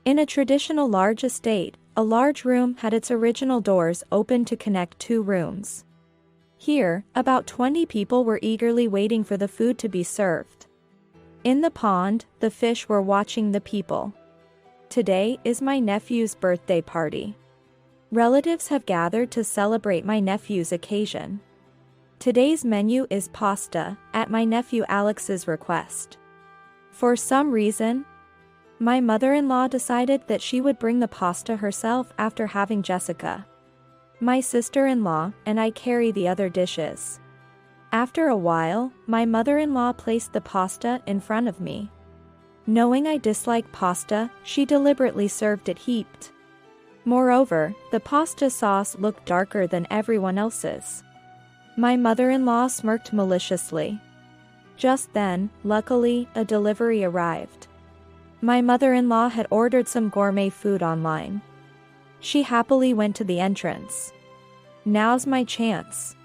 In a traditional large estate, a large room had its original doors open to connect two rooms. Here, about 20 people were eagerly waiting for the food to be served. In the pond, the fish were watching the people. Today is my nephew's birthday party. Relatives have gathered to celebrate my nephew's occasion. Today's menu is pasta, at my nephew Alex's request. For some reason, my mother-in-law decided that she would bring the pasta herself after having Jessica, my sister-in-law, and I carry the other dishes. After a while, my mother-in-law placed the pasta in front of me. Knowing I dislike pasta, she deliberately served it heaped. Moreover, the pasta sauce looked darker than everyone else's. My mother-in-law smirked maliciously. Just then, luckily, a delivery arrived. My mother-in-law had ordered some gourmet food online. She happily went to the entrance. Now's my chance.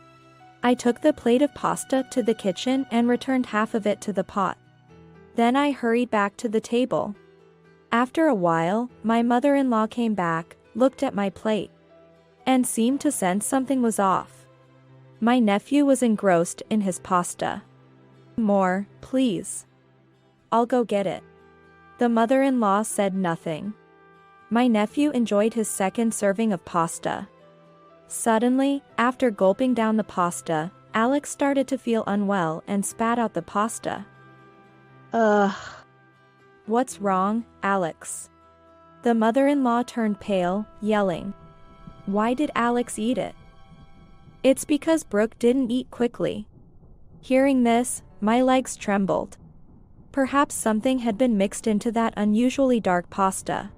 I took the plate of pasta to the kitchen and returned half of it to the pot. Then I hurried back to the table. After a while, my mother-in-law came back, looked at my plate, and seemed to sense something was off. My nephew was engrossed in his pasta. More, please. I'll go get it. The mother-in-law said nothing. My nephew enjoyed his second serving of pasta. Suddenly, after gulping down the pasta, Alex started to feel unwell and spat out the pasta. Ugh. What's wrong, Alex? The mother-in-law turned pale, yelling. Why did Alex eat it? It's because Brooke didn't eat quickly. Hearing this, my legs trembled. Perhaps something had been mixed into that unusually dark pasta.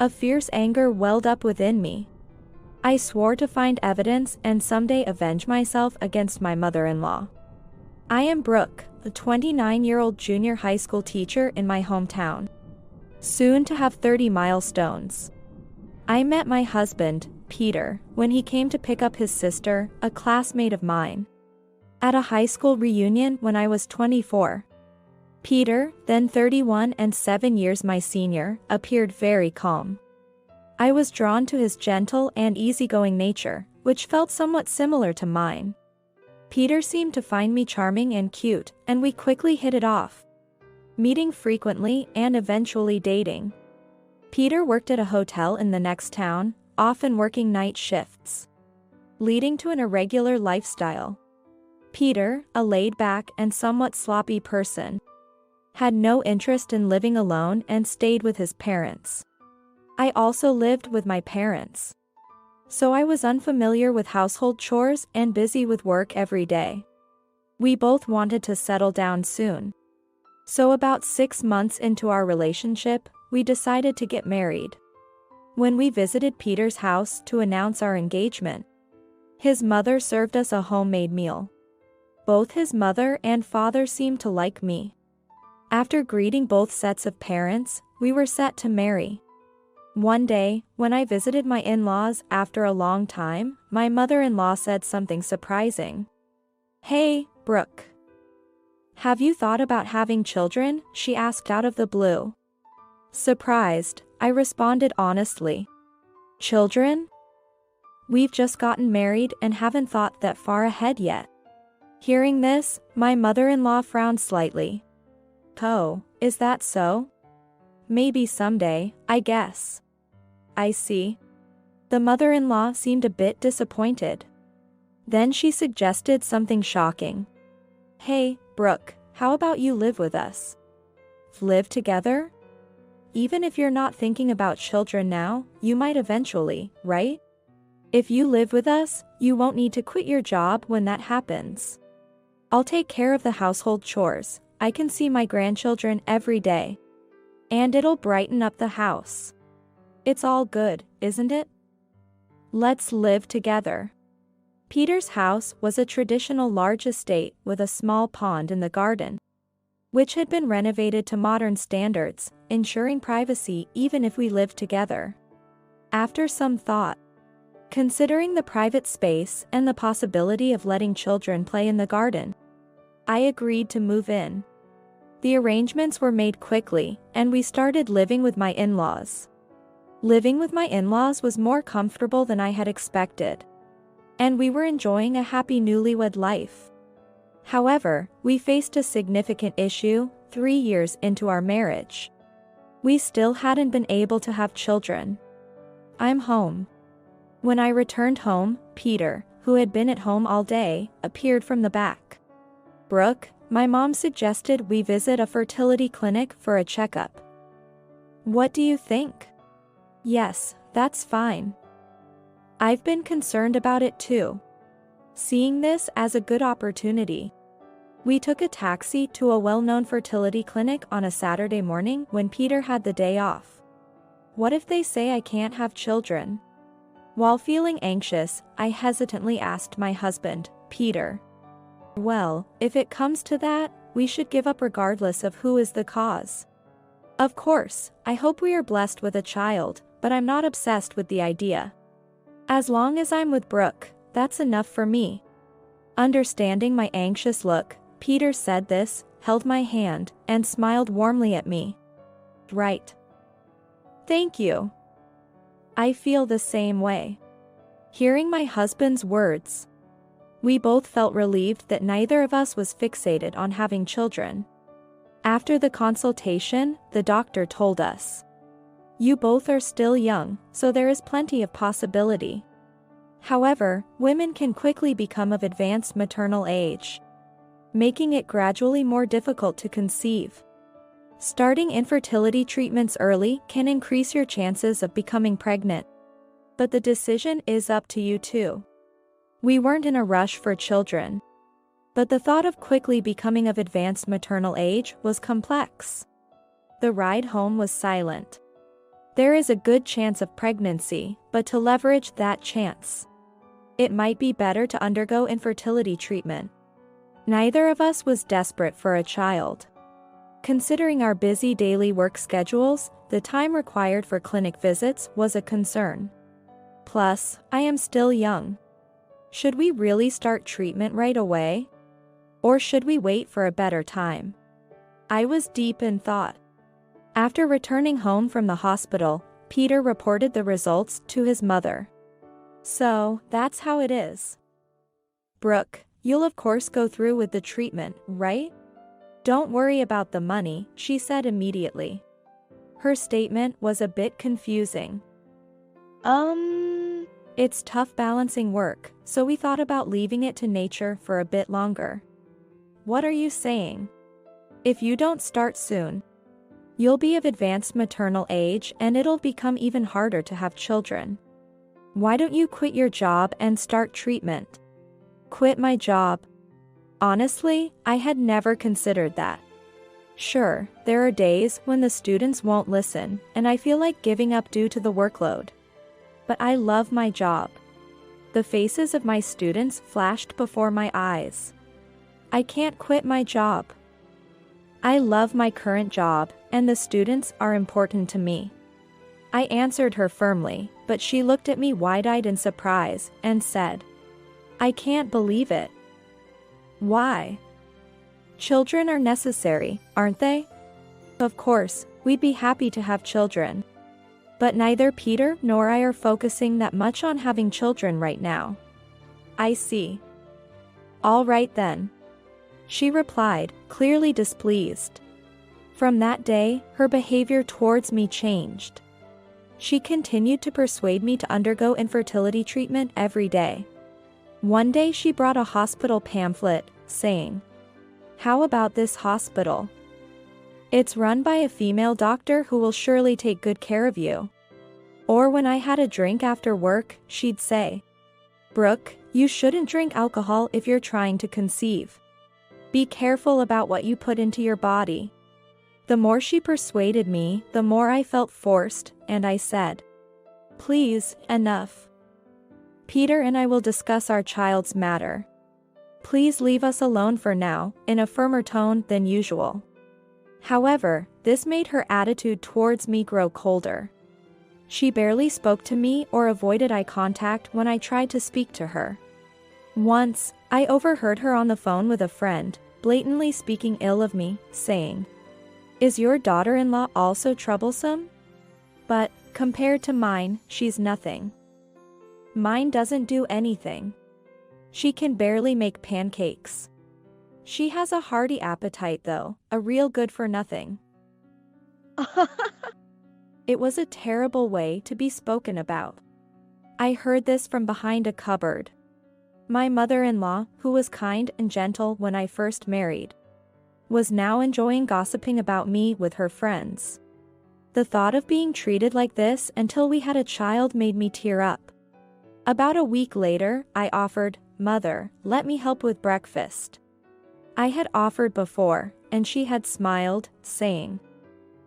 A fierce anger welled up within me. I swore to find evidence and someday avenge myself against my mother-in-law. I am Brooke, a 29-year-old junior high school teacher in my hometown. Soon to have 30 milestones. I met my husband, Peter, when he came to pick up his sister, a classmate of mine, at a high school reunion when I was 24. Peter, then 31 and 7 years my senior, appeared very calm. I was drawn to his gentle and easygoing nature, which felt somewhat similar to mine. Peter seemed to find me charming and cute, and we quickly hit it off, meeting frequently and eventually dating. Peter worked at a hotel in the next town, often working night shifts, leading to an irregular lifestyle. Peter, a laid-back and somewhat sloppy person, had no interest in living alone and stayed with his parents. I also lived with my parents, so I was unfamiliar with household chores and busy with work every day. We both wanted to settle down soon. So about 6 months into our relationship, we decided to get married. When we visited Peter's house to announce our engagement, his mother served us a homemade meal. Both his mother and father seemed to like me. After greeting both sets of parents, we were set to marry. One day, when I visited my in-laws after a long time, my mother-in-law said something surprising. Hey, Brooke. Have you thought about having children? She asked out of the blue. Surprised, I responded honestly. Children? We've just gotten married and haven't thought that far ahead yet. Hearing this, my mother-in-law frowned slightly. Oh, is that so? Maybe someday, I guess. I see. The mother-in-law seemed a bit disappointed. Then she suggested something shocking. Hey, Brooke, how about you live with us? Live together? Even if you're not thinking about children now, you might eventually, right? If you live with us, you won't need to quit your job when that happens. I'll take care of the household chores. I can see my grandchildren every day. And it'll brighten up the house. It's all good, isn't it? Let's live together. Peter's house was a traditional large estate with a small pond in the garden, which had been renovated to modern standards, ensuring privacy even if we lived together. After some thought, considering the private space and the possibility of letting children play in the garden, I agreed to move in. The arrangements were made quickly, and we started living with my in-laws. Living with my in-laws was more comfortable than I had expected. And we were enjoying a happy newlywed life. However, we faced a significant issue 3 years into our marriage. We still hadn't been able to have children. I'm home. When I returned home, Peter, who had been at home all day, appeared from the back. Brooke, my mom suggested we visit a fertility clinic for a checkup. What do you think? Yes, that's fine. I've been concerned about it too. Seeing this as a good opportunity, we took a taxi to a well-known fertility clinic on a Saturday morning when Peter had the day off. What if they say I can't have children? While feeling anxious, I hesitantly asked my husband, Peter. Well, if it comes to that, we should give up regardless of who is the cause. Of course, I hope we are blessed with a child, but I'm not obsessed with the idea. As long as I'm with Brooke, that's enough for me. Understanding my anxious look, Peter said this, held my hand, and smiled warmly at me. Right. Thank you. I feel the same way. Hearing my husband's words, we both felt relieved that neither of us was fixated on having children. After the consultation, the doctor told us, "You both are still young, so there is plenty of possibility. However, women can quickly become of advanced maternal age, making it gradually more difficult to conceive. Starting infertility treatments early can increase your chances of becoming pregnant. But the decision is up to you too." We weren't in a rush for children. But the thought of quickly becoming of advanced maternal age was complex. The ride home was silent. There is a good chance of pregnancy, but to leverage that chance, it might be better to undergo infertility treatment. Neither of us was desperate for a child. Considering our busy daily work schedules, the time required for clinic visits was a concern. Plus, I am still young. Should we really start treatment right away? Or should we wait for a better time? I was deep in thought. After returning home from the hospital, Peter reported the results to his mother. So, that's how it is. Brooke, you'll of course go through with the treatment, right? Don't worry about the money, she said immediately. Her statement was a bit confusing. It's tough balancing work, so we thought about leaving it to nature for a bit longer. What are you saying? If you don't start soon, you'll be of advanced maternal age and it'll become even harder to have children. Why don't you quit your job and start treatment? Quit my job? Honestly, I had never considered that. Sure, there are days when the students won't listen, and I feel like giving up due to the workload. But I love my job. The faces of my students flashed before my eyes. I can't quit my job. I love my current job, and the students are important to me. I answered her firmly, but she looked at me wide-eyed in surprise and said, I can't believe it. Why? Children are necessary, aren't they? Of course, we'd be happy to have children. But neither Peter nor I are focusing that much on having children right now. I see. All right then. She replied, clearly displeased. From that day, her behavior towards me changed. She continued to persuade me to undergo infertility treatment every day. One day she brought a hospital pamphlet, saying, How about this hospital? It's run by a female doctor who will surely take good care of you. Or when I had a drink after work, she'd say, Brooke, you shouldn't drink alcohol if you're trying to conceive. Be careful about what you put into your body. The more she persuaded me, the more I felt forced, and I said, Please, enough. Peter and I will discuss our child's matter. Please leave us alone for now, in a firmer tone than usual. However, this made her attitude towards me grow colder. She barely spoke to me or avoided eye contact when I tried to speak to her. Once, I overheard her on the phone with a friend, blatantly speaking ill of me, saying, "Is your daughter-in-law also troublesome? But, compared to mine, she's nothing. Mine doesn't do anything. She can barely make pancakes. She has a hearty appetite though, a real good-for-nothing." It was a terrible way to be spoken about. I heard this from behind a cupboard. My mother-in-law, who was kind and gentle when I first married, was now enjoying gossiping about me with her friends. The thought of being treated like this until we had a child made me tear up. About a week later, I offered, "Mother, let me help with breakfast." I had offered before, and she had smiled, saying,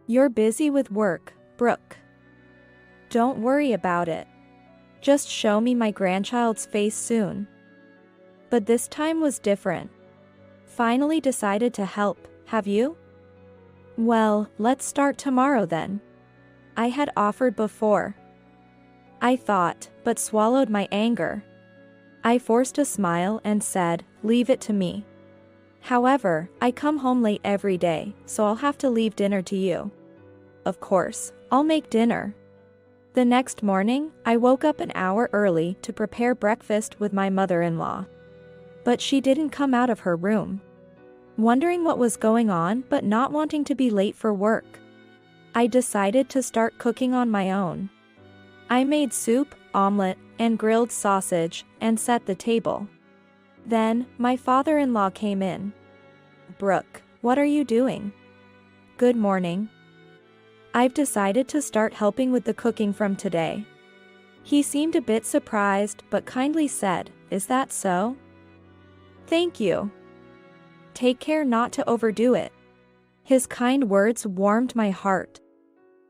"You're busy with work, Brooke. Don't worry about it. Just show me my grandchild's face soon." But this time was different. Finally decided to help, have you? "Well, let's start tomorrow then." I had offered before. I thought, but swallowed my anger. I forced a smile and said, "Leave it to me. However, I come home late every day, so I'll have to leave dinner to you." "Of course, I'll make dinner." The next morning, I woke up an hour early to prepare breakfast with my mother-in-law. But she didn't come out of her room. Wondering what was going on but not wanting to be late for work, I decided to start cooking on my own. I made soup, omelette, and grilled sausage, and set the table. Then, my father-in-law came in. "Brooke, what are you doing?" "Good morning. I've decided to start helping with the cooking from today." He seemed a bit surprised but kindly said, "Is that so? Thank you. Take care not to overdo it." His kind words warmed my heart.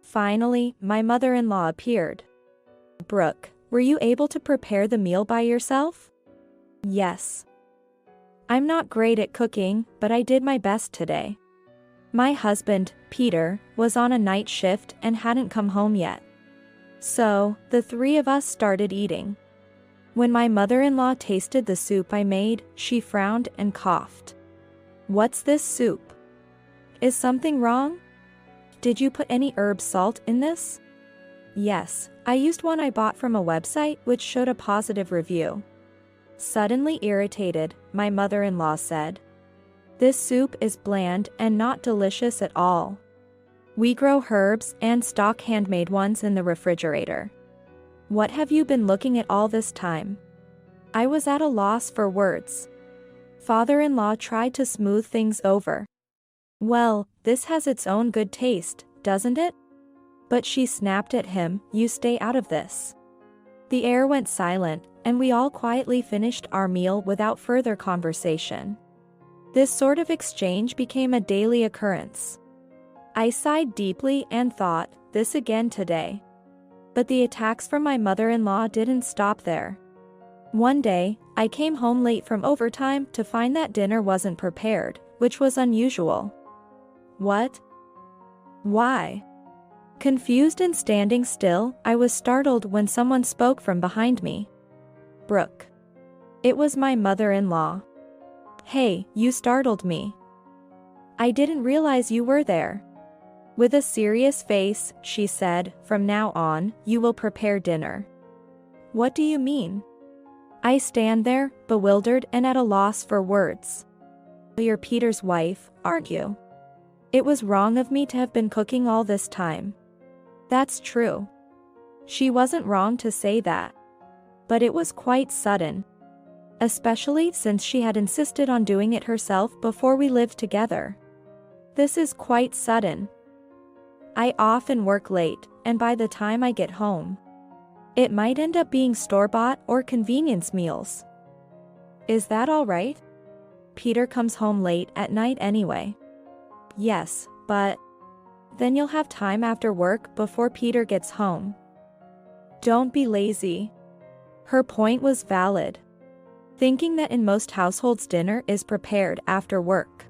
Finally, my mother-in-law appeared. "Brooke, were you able to prepare the meal by yourself?" "Yes. I'm not great at cooking, but I did my best today. My husband, Peter, was on a night shift and hadn't come home yet. So, the three of us started eating. When my mother-in-law tasted the soup I made, she frowned and coughed. "What's this soup? Is something wrong? Did you put any herb salt in this?" "Yes, I used one I bought from a website which showed a positive review." Suddenly irritated, my mother-in-law said, "This soup is bland and not delicious at all. We grow herbs and stock handmade ones in the refrigerator. What have you been looking at all this time?" I was at a loss for words. Father-in-law tried to smooth things over. "Well, this has its own good taste, doesn't it?" But she snapped at him, "You stay out of this." The air went silent, and we all quietly finished our meal without further conversation. This sort of exchange became a daily occurrence. I sighed deeply and thought, this again today. But the attacks from my mother-in-law didn't stop there. One day, I came home late from overtime to find that dinner wasn't prepared, which was unusual. "What? Why?" Confused and standing still, I was startled when someone spoke from behind me. "Brooke." It was my mother-in-law. "Hey, you startled me. I didn't realize you were there." With a serious face, she said, "From now on, you will prepare dinner." "What do you mean?" I stand there, bewildered and at a loss for words. "You're Peter's wife, aren't you? It was wrong of me to have been cooking all this time." "That's true." She wasn't wrong to say that. But it was quite sudden. Especially since she had insisted on doing it herself before we lived together. This is quite sudden. I often work late, and by the time I get home, it might end up being store-bought or convenience meals. "Is that all right? Peter comes home late at night anyway." "Yes, but then you'll have time after work before Peter gets home." "Don't be lazy." Her point was valid. Thinking that in most households dinner is prepared after work,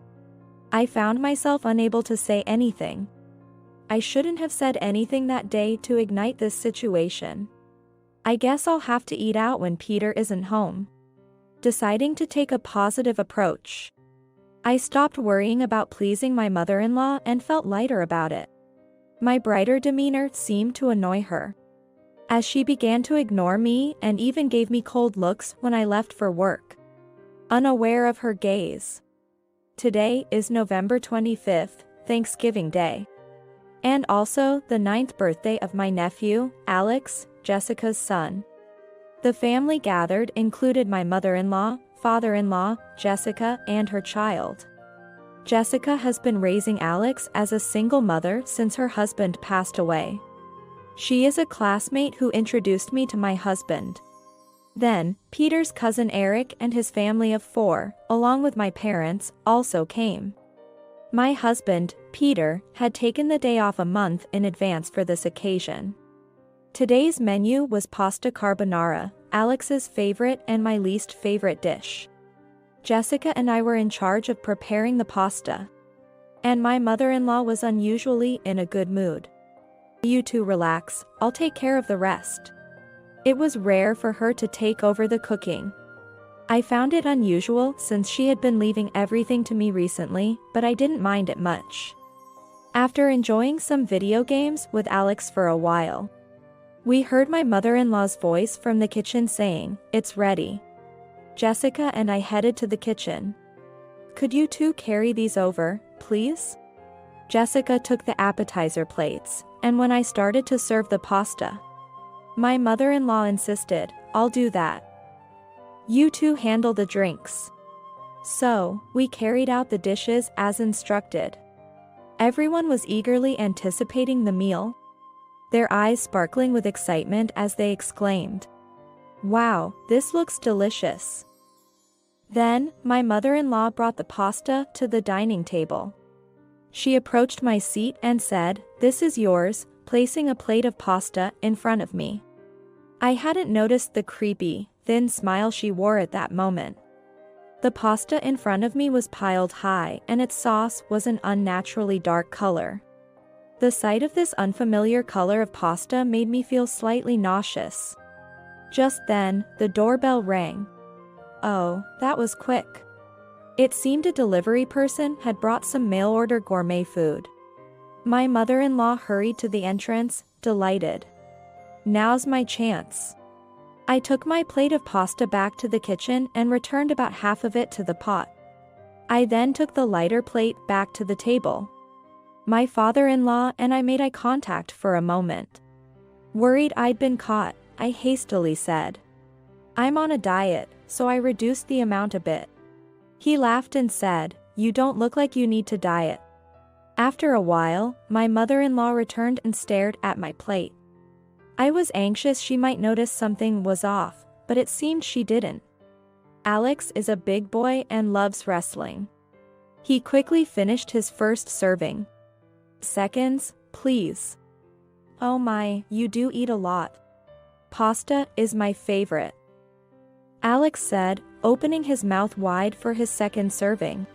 I found myself unable to say anything. I shouldn't have said anything that day to ignite this situation. I guess I'll have to eat out when Peter isn't home. Deciding to take a positive approach, I stopped worrying about pleasing my mother-in-law and felt lighter about it. My brighter demeanor seemed to annoy her, as she began to ignore me and even gave me cold looks when I left for work, unaware of her gaze. Today is November 25th, Thanksgiving Day, and also the 9th birthday of my nephew, Alex, Jessica's son. The family gathered included my mother-in-law, father-in-law, Jessica, and her child. Jessica has been raising Alex as a single mother since her husband passed away. She is a classmate who introduced me to my husband. Then, Peter's cousin Eric and his family of 4, along with my parents, also came. My husband, Peter, had taken the day off a month in advance for this occasion. Today's menu was pasta carbonara, Alex's favorite and my least favorite dish. Jessica and I were in charge of preparing the pasta, and my mother-in-law was unusually in a good mood. "You two relax, I'll take care of the rest." It was rare for her to take over the cooking. I found it unusual since she had been leaving everything to me recently, but I didn't mind it much. After enjoying some video games with Alex for a while, we heard my mother-in-law's voice from the kitchen saying, "It's ready." Jessica and I headed to the kitchen. "Could you two carry these over, please?" Jessica took the appetizer plates, and when I started to serve the pasta, my mother-in-law insisted, "I'll do that. You two handle the drinks." So, we carried out the dishes as instructed. Everyone was eagerly anticipating the meal, their eyes sparkling with excitement as they exclaimed, "Wow, this looks delicious." Then, my mother-in-law brought the pasta to the dining table. She approached my seat and said, "This is yours," placing a plate of pasta in front of me. I hadn't noticed the creepy, thin smile she wore at that moment. The pasta in front of me was piled high and its sauce was an unnaturally dark color. The sight of this unfamiliar color of pasta made me feel slightly nauseous. Just then, the doorbell rang. Oh, that was quick. It seemed a delivery person had brought some mail-order gourmet food. My mother-in-law hurried to the entrance, delighted. Now's my chance. I took my plate of pasta back to the kitchen and returned about half of it to the pot. I then took the lighter plate back to the table. My father-in-law and I made eye contact for a moment. Worried I'd been caught, I hastily said, "I'm on a diet, so I reduced the amount a bit." He laughed and said, "You don't look like you need to diet." After a while, my mother-in-law returned and stared at my plate. I was anxious she might notice something was off, but it seemed she didn't. Alex is a big boy and loves wrestling. He quickly finished his first serving. "Seconds, please." "Oh my, you do eat a lot. Pasta is my favorite," Alex said, opening his mouth wide for his second serving.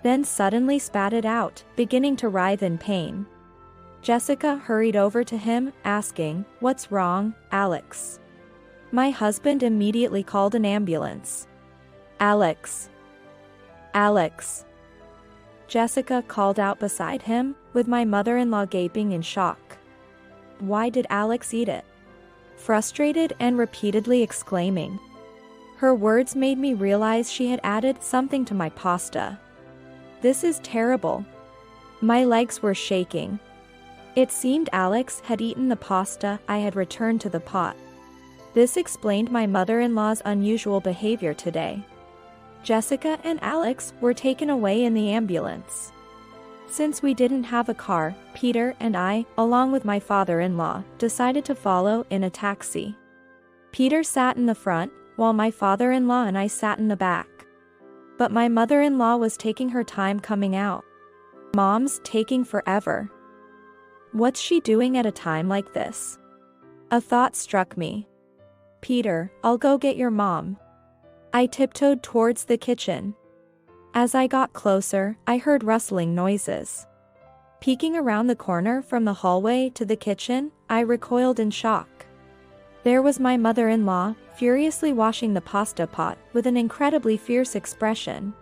Then suddenly spat it out, beginning to writhe in pain. Jessica hurried over to him, asking, "What's wrong, Alex?" My husband immediately called an ambulance. "Alex! Alex!" Jessica called out beside him, with my mother-in-law gaping in shock. Why did Alex eat it? Frustrated and repeatedly exclaiming. Her words made me realize she had added something to my pasta. This is terrible. My legs were shaking. It seemed Alex had eaten the pasta I had returned to the pot. This explained my mother-in-law's unusual behavior today. Jessica and Alex were taken away in the ambulance. Since we didn't have a car, Peter and I, along with my father-in-law, decided to follow in a taxi. Peter sat in the front, while my father-in-law and I sat in the back. But my mother-in-law was taking her time coming out. Mom's taking forever. What's she doing at a time like this? A thought struck me. Peter, I'll go get your mom. I tiptoed towards the kitchen. As I got closer, I heard rustling noises. Peeking around the corner from the hallway to the kitchen, I recoiled in shock. There was my mother-in-law, furiously washing the pasta pot with an incredibly fierce expression.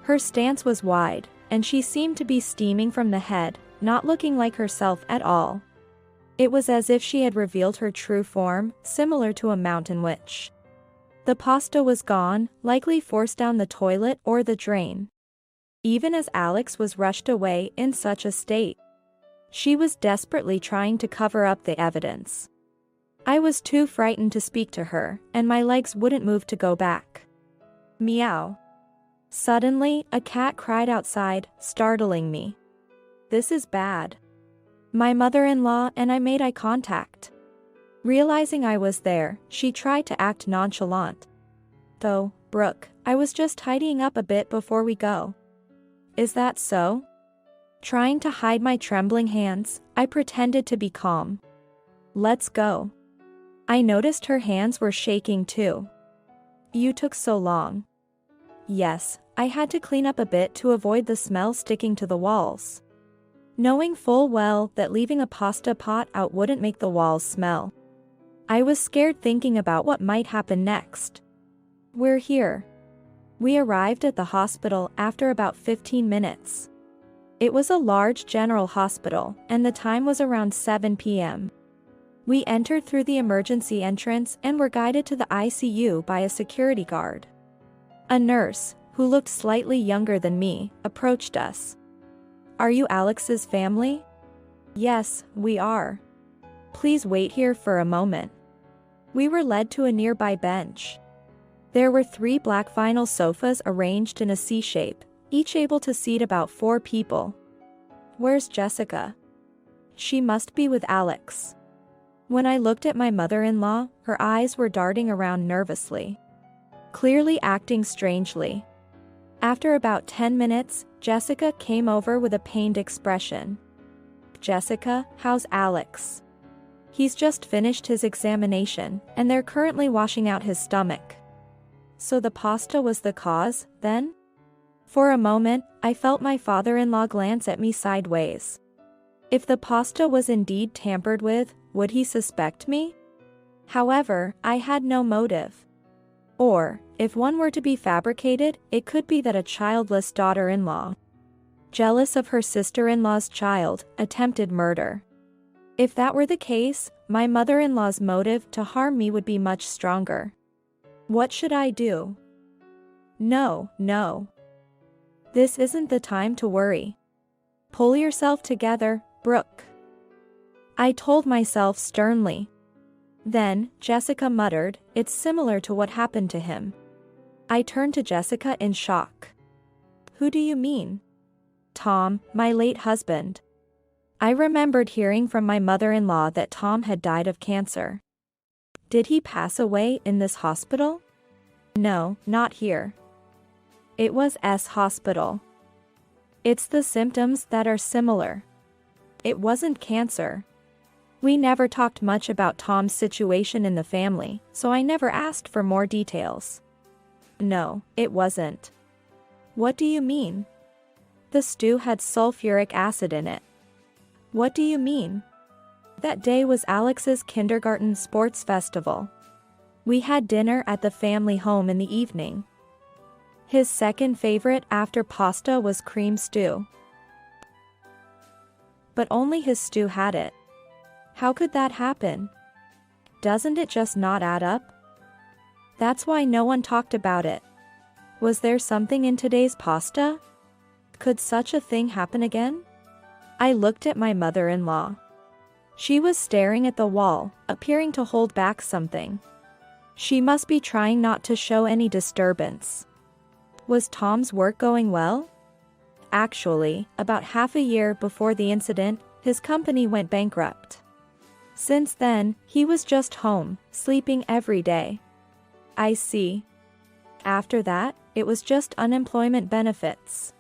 Her stance was wide, and she seemed to be steaming from the head, not looking like herself at all. It was as if she had revealed her true form, similar to a mountain witch. The pasta was gone, likely forced down the toilet or the drain. Even as Alex was rushed away in such a state, she was desperately trying to cover up the evidence. I was too frightened to speak to her, and my legs wouldn't move to go back. Meow. Suddenly, a cat cried outside, startling me. This is bad. My mother-in-law and I made eye contact. Realizing I was there, she tried to act nonchalant. Though, Brooke, I was just tidying up a bit before we go. Is that so? Trying to hide my trembling hands, I pretended to be calm. Let's go. I noticed her hands were shaking too. You took so long. Yes, I had to clean up a bit to avoid the smell sticking to the walls. Knowing full well that leaving a pasta pot out wouldn't make the walls smell. I was scared thinking about what might happen next. We're here. We arrived at the hospital after about 15 minutes. It was a large general hospital, and the time was around 7 p.m. We entered through the emergency entrance and were guided to the ICU by a security guard. A nurse, who looked slightly younger than me, approached us. Are you Alex's family? Yes, we are. Please wait here for a moment. We were led to a nearby bench. There were 3 black vinyl sofas arranged in a C shape, each able to seat about 4 people. Where's Jessica? She must be with Alex. When I looked at my mother-in-law, her eyes were darting around nervously, clearly acting strangely. After about 10 minutes, Jessica came over with a pained expression. Jessica, how's Alex? He's just finished his examination, and they're currently washing out his stomach. So the pasta was the cause, then? For a moment, I felt my father-in-law glance at me sideways. If the pasta was indeed tampered with, would he suspect me? However, I had no motive. Or, if one were to be fabricated, it could be that a childless daughter-in-law, jealous of her sister-in-law's child, attempted murder. If that were the case, my mother-in-law's motive to harm me would be much stronger. What should I do? No. This isn't the time to worry. Pull yourself together, Brooke. I told myself sternly. Then, Jessica muttered, it's similar to what happened to him. I turned to Jessica in shock. Who do you mean? Tom, my late husband. I remembered hearing from my mother-in-law that Tom had died of cancer. Did he pass away in this hospital? No, not here. It was S hospital. It's the symptoms that are similar. It wasn't cancer. We never talked much about Tom's situation in the family, so I never asked for more details. No, it wasn't. What do you mean? The stew had sulfuric acid in it. What do you mean? That day was Alex's kindergarten sports festival. We had dinner at the family home in the evening. His second favorite after pasta was cream stew. But only his stew had it. How could that happen? Doesn't it just not add up? That's why no one talked about it. Was there something in today's pasta? Could such a thing happen again? I looked at my mother-in-law. She was staring at the wall, appearing to hold back something. She must be trying not to show any disturbance. Was Tom's work going well? Actually, about half a year before the incident, his company went bankrupt. Since then, he was just home, sleeping every day. I see. After that, it was just unemployment benefits.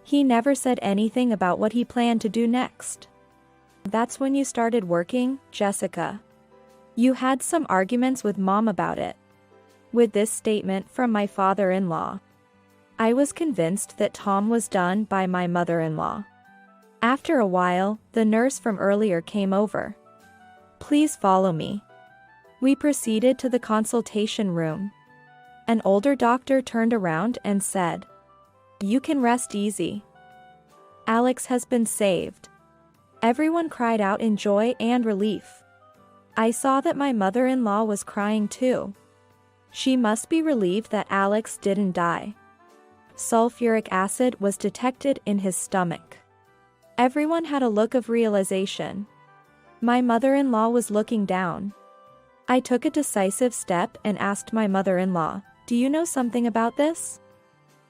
He never said anything about what he planned to do next. That's when you started working, Jessica. You had some arguments with Mom about it. With this statement from my father-in-law, I was convinced that Tom was done by my mother-in-law. After a while, the nurse from earlier came over. Please follow me. We proceeded to the consultation room. An older doctor turned around and said, You can rest easy. Alex has been saved. Everyone cried out in joy and relief. I saw that my mother-in-law was crying too. She must be relieved that Alex didn't die. Sulfuric acid was detected in his stomach. Everyone had a look of realization. My mother-in-law was looking down. I took a decisive step and asked my mother-in-law, "Do you know something about this?"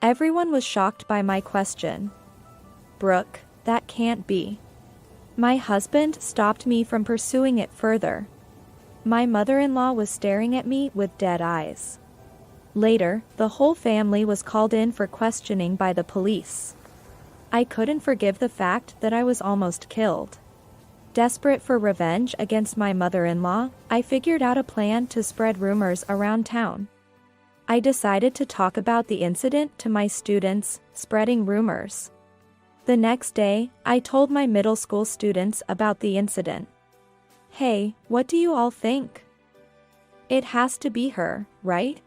Everyone was shocked by my question. "Brooke, that can't be." My husband stopped me from pursuing it further. My mother-in-law was staring at me with dead eyes. Later, the whole family was called in for questioning by the police. I couldn't forgive the fact that I was almost killed. Desperate for revenge against my mother-in-law, I figured out a plan to spread rumors around town. I decided to talk about the incident to my students, spreading rumors. The next day, I told my middle school students about the incident. "Hey, what do you all think? It has to be her, right?"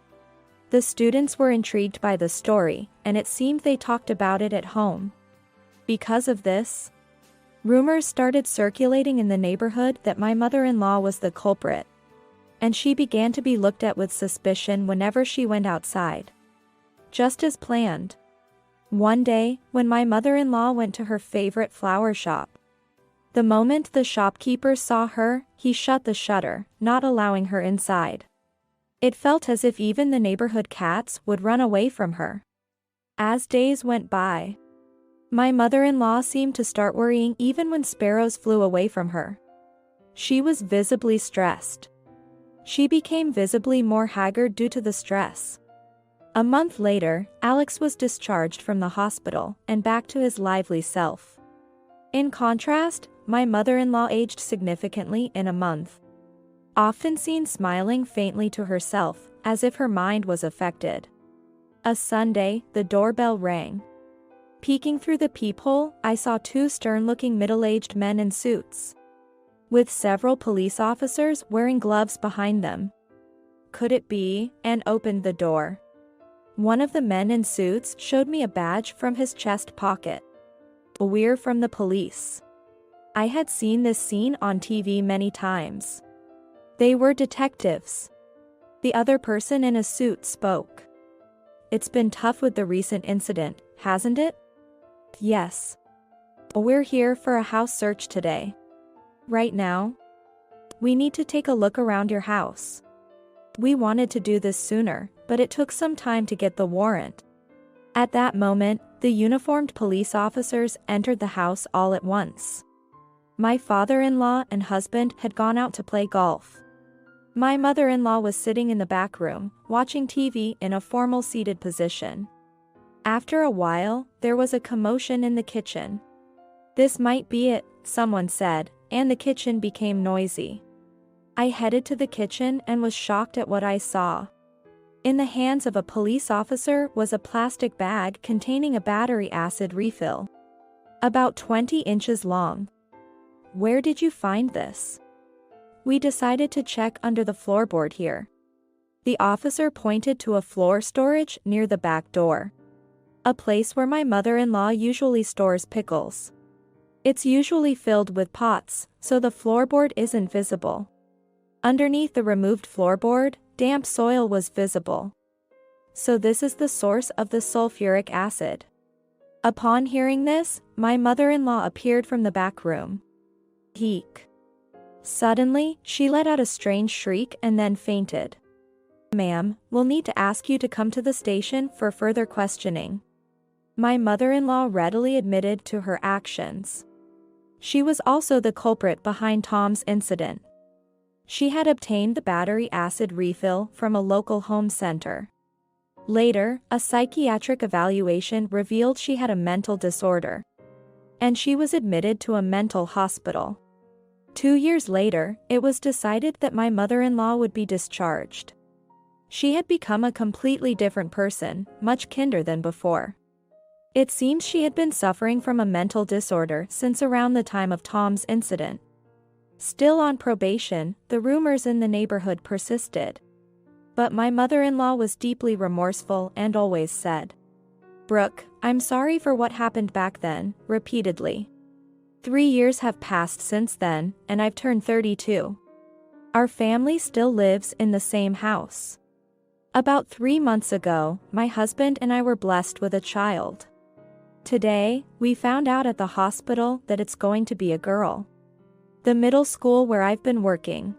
The students were intrigued by the story, and it seemed they talked about it at home. Because of this, rumors started circulating in the neighborhood that my mother-in-law was the culprit, and she began to be looked at with suspicion whenever she went outside. Just as planned. One day, when my mother-in-law went to her favorite flower shop, the moment the shopkeeper saw her, he shut the shutter, not allowing her inside. It felt as if even the neighborhood cats would run away from her. As days went by, my mother-in-law seemed to start worrying even when sparrows flew away from her. She was visibly stressed. She became visibly more haggard due to the stress. A month later, Alex was discharged from the hospital and back to his lively self. In contrast, my mother-in-law aged significantly in a month. Often seen smiling faintly to herself, as if her mind was affected. A Sunday, the doorbell rang. Peeking through the peephole, I saw two stern-looking middle-aged men in suits, with several police officers wearing gloves behind them. Could it be? And opened the door. One of the men in suits showed me a badge from his chest pocket. "We're from the police." I had seen this scene on TV many times. They were detectives. The other person in a suit spoke. "It's been tough with the recent incident, hasn't it?" "Yes. We're here for a house search today." "Right now?" "We need to take a look around your house." We wanted to do this sooner, but it took some time to get the warrant. At that moment, the uniformed police officers entered the house all at once. My father-in-law and husband had gone out to play golf. My mother-in-law was sitting in the back room, watching TV in a formal seated position. After a while, there was a commotion in the kitchen. "This might be it," someone said, and the kitchen became noisy. I headed to the kitchen and was shocked at what I saw. In the hands of a police officer was a plastic bag containing a battery acid refill. About 20 inches long. "Where did you find this?" "We decided to check under the floorboard here." The officer pointed to a floor storage near the back door. A place where my mother-in-law usually stores pickles. It's usually filled with pots, so the floorboard isn't visible. Underneath the removed floorboard, damp soil was visible. So this is the source of the sulfuric acid. Upon hearing this, my mother-in-law appeared from the back room. Eek. Suddenly, she let out a strange shriek and then fainted. "Ma'am, we'll need to ask you to come to the station for further questioning." My mother-in-law readily admitted to her actions. She was also the culprit behind Tom's incident. She had obtained the battery acid refill from a local home center. Later, a psychiatric evaluation revealed she had a mental disorder, and she was admitted to a mental hospital. 2 years later, it was decided that my mother-in-law would be discharged. She had become a completely different person, much kinder than before. It seems she had been suffering from a mental disorder since around the time of Tom's incident. Still on probation, the rumors in the neighborhood persisted. But my mother-in-law was deeply remorseful and always said, "Brooke, I'm sorry for what happened back then, repeatedly. 3 years have passed since then, and I've turned 32. Our family still lives in the same house. About 3 months ago, my husband and I were blessed with a child. Today, we found out at the hospital that it's going to be a girl. The middle school where I've been working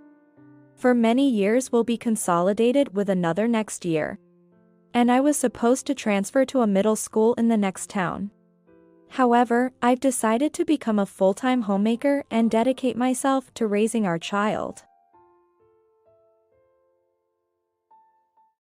for many years will be consolidated with another next year. And I was supposed to transfer to a middle school in the next town. However, I've decided to become a full-time homemaker and dedicate myself to raising our child.